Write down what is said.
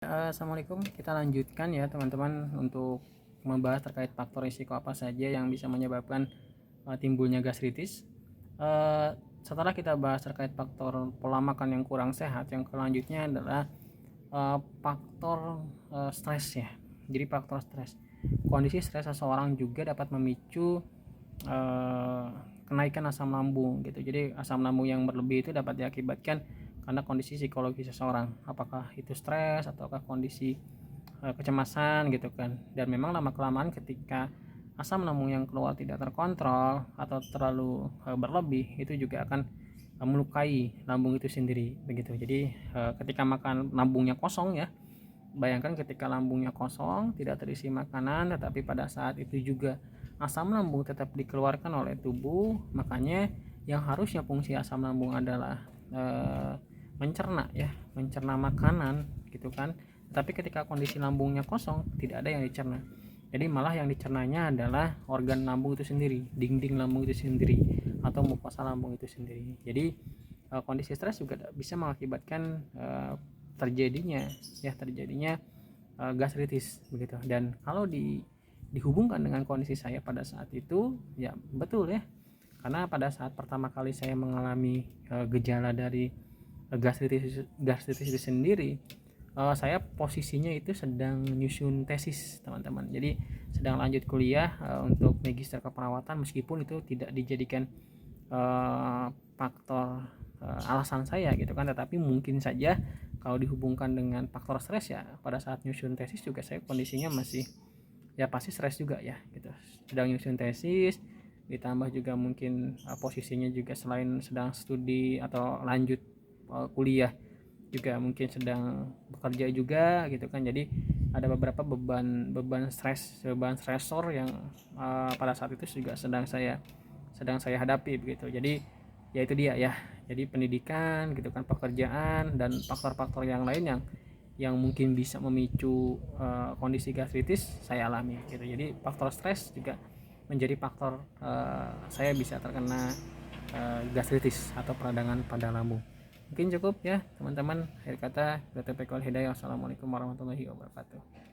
Assalamualaikum, kita lanjutkan ya teman-teman untuk membahas terkait faktor risiko apa saja yang bisa menyebabkan timbulnya gastritis. Setelah kita bahas terkait faktor pola makan yang kurang sehat, yang selanjutnya adalah faktor stres ya. Jadi faktor stres, kondisi stres seseorang juga dapat memicu kenaikan asam lambung gitu. Jadi asam lambung yang berlebih itu dapat diakibatkan karena kondisi psikologi seseorang, apakah itu stres ataukah kondisi kecemasan gitu kan. Dan memang lama kelamaan ketika asam lambung yang keluar tidak terkontrol atau terlalu berlebih, itu juga akan melukai lambung itu sendiri begitu. Jadi ketika makan lambungnya kosong ya, bayangkan ketika lambungnya kosong tidak terisi makanan, tetapi pada saat itu juga asam lambung tetap dikeluarkan oleh tubuh. Makanya yang harusnya fungsi asam lambung adalah mencerna ya, mencerna makanan gitu kan, tapi ketika kondisi lambungnya kosong tidak ada yang dicerna, jadi malah yang dicernanya adalah organ lambung itu sendiri, dinding lambung itu sendiri, atau mukosa lambung itu sendiri. Jadi kondisi stres juga bisa mengakibatkan terjadinya gastritis begitu. Dan kalau dihubungkan dengan kondisi saya pada saat itu, ya betul ya, karena pada saat pertama kali saya mengalami gejala dari gastritis itu sendiri, saya posisinya itu sedang nyusun tesis teman-teman, jadi sedang lanjut kuliah untuk magister keperawatan, meskipun itu tidak dijadikan faktor alasan saya gitu kan, tetapi mungkin saja kalau dihubungkan dengan faktor stres ya, pada saat nyusun tesis juga saya kondisinya masih, ya pasti stres juga ya gitu, sedang nyusun tesis, ditambah juga mungkin posisinya juga selain sedang studi atau lanjut kuliah juga mungkin sedang bekerja juga gitu kan. Jadi ada beberapa beban stresor yang pada saat itu juga sedang saya hadapi begitu. Jadi ya itu dia ya, jadi pendidikan gitu kan, pekerjaan, dan faktor-faktor yang lain yang mungkin bisa memicu kondisi gastritis saya alami gitu. Jadi faktor stres juga menjadi faktor saya bisa terkena gastritis atau peradangan pada lambung. Mungkin cukup ya teman-teman, akhir kata, Assalamualaikum warahmatullahi wabarakatuh.